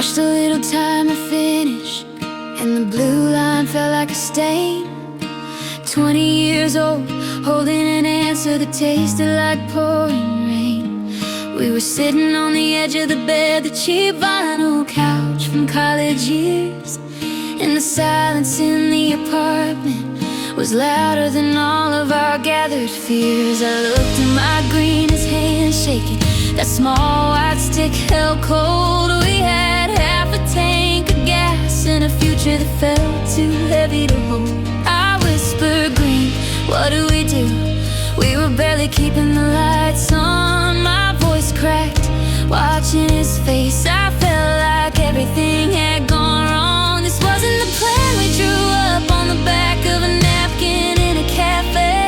watched a little timer finish, and the blue line felt like a stain. 20 years old, holding an answer that tasted like pouring rain. We were sitting on the edge of the bed, the cheap vinyl couch from college years, and the silence in the apartment was louder than all of our gathered fears. I looked at my green, his hand shaking. That small white stick held cold. We had half a tank of gas and a future that felt too heavy to hold. I whispered, "Green, what do we do?" We were barely keeping the lights on. My voice cracked, watching his face. I felt like everything had gone wrong. This wasn't the plan we drew up on the back of a napkin in a cafe.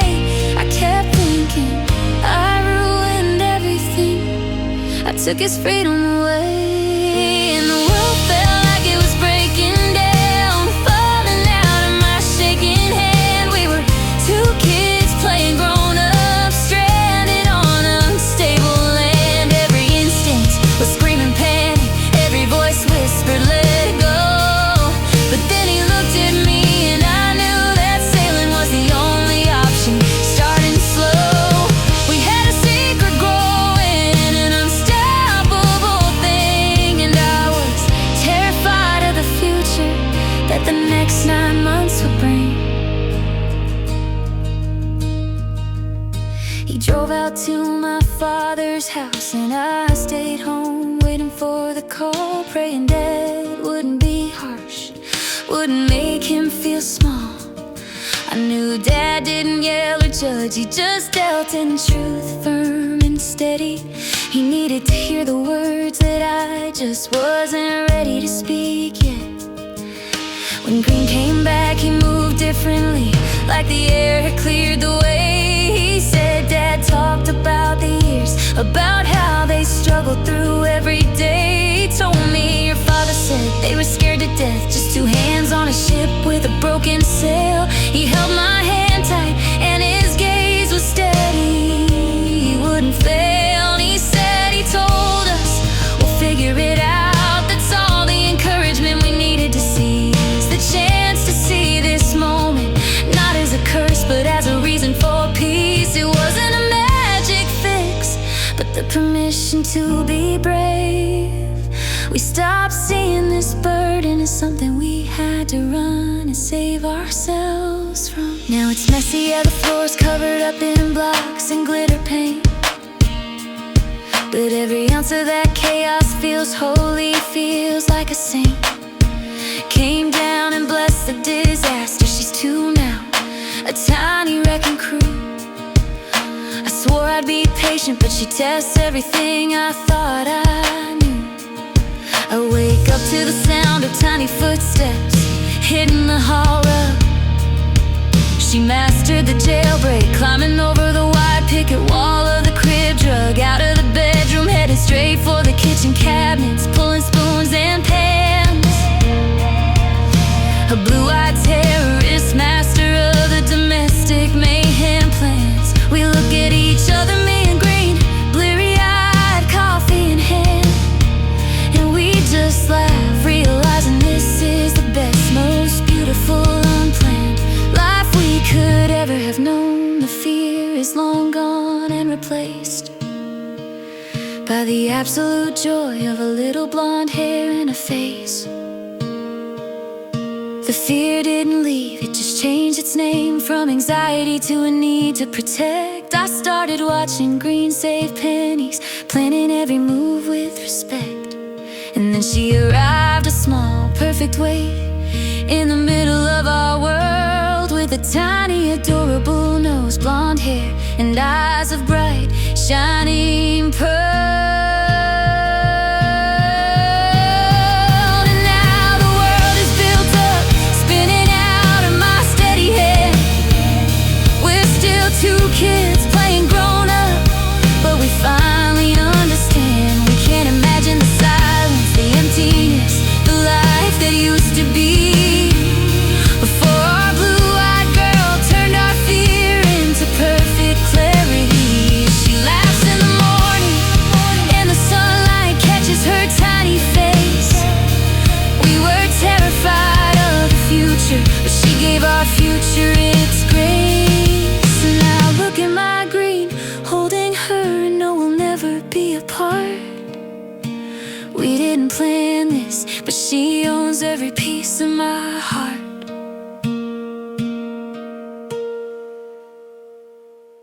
I kept thinking I ruined everything. I took his freedom away, and the world felt like it was breaking down, falling out of my shaking hand. We were two kids playing grown-ups, stranded on unstable land. Every instinct was screaming panic, every voice whispered, "Let it go." But then he looked at me, and I knew that sailing was the only option. Starting slow, we had a secret growing, an unstoppable thing, and I was terrified of the future that the next 9 months would bring. He drove out to my father's house, and I stayed home waiting for the call, praying Dad wouldn't be harsh, wouldn't make him feel small. I knew Dad didn't yell or judge, he just dealt in truth, firm and steady. He needed to hear the words that I just wasn't ready to speak yet. When Green came back, he moved differently, like the air had cleared the way. He said Dad talked about the years, about how they struggled through every day. He told me your father said they were scared to death, just two hands on a ship with a broken sail. He held my hand tight and his gaze was steady, he wouldn't fail. And he said, he told us, "We'll figure it out." That's all the encouragement we needed to seize the chance to see this moment, not as a curse but as a reason for peace. It wasn't a magic fix, but the permission to be brave. We stopped seeing this burden as something we had to run and save ourselves from. Now it's messy, yeah, the floor's covered up in blocks and glitter paint, but every ounce of that chaos feels holy, feels like a saint. Came down and blessed the disaster. She's two now, a tiny wrecking crew. I swore I'd be patient, but she tests everything I thought I knew. I wake up to the sound of tiny footsteps hitting the hall rug. She mastered the jailbreak, climbing over the wide picket wall of the crib, drug out of the bedroom, headed straight for the kitchen cabinets, pulling spoons and pans. A blue-eyed terrorist, master of the domestic mayhem plans. We look at each other, me and Green, bleary-eyed, coffee in hand, and we just laugh, realizing this is the best, most beautiful unplanned life we could ever have known. The fear is long gone and replaced by the absolute joy of a little blonde hair and a face. The fear didn't leave, it just changed its name from anxiety to a need to protect. I started watching Green save pennies, planning every move with respect. And then she arrived, a small, perfect weight in the middle of our world, with a tiny, adorable nose, blonde hair, and eyes of bright, shining pearl. And now the world is built up, spinning out of my steady head. We're still two kids playing grown up, but we finally understand. We can't imagine the silence, the emptiness, the life that used to be, before our blue-eyed girl turned our fear into perfect clarity. She laughs in the morning, nature its grace. And now look at my green, holding her and know we'll never be apart. We didn't plan this, but she owns every piece of my heart.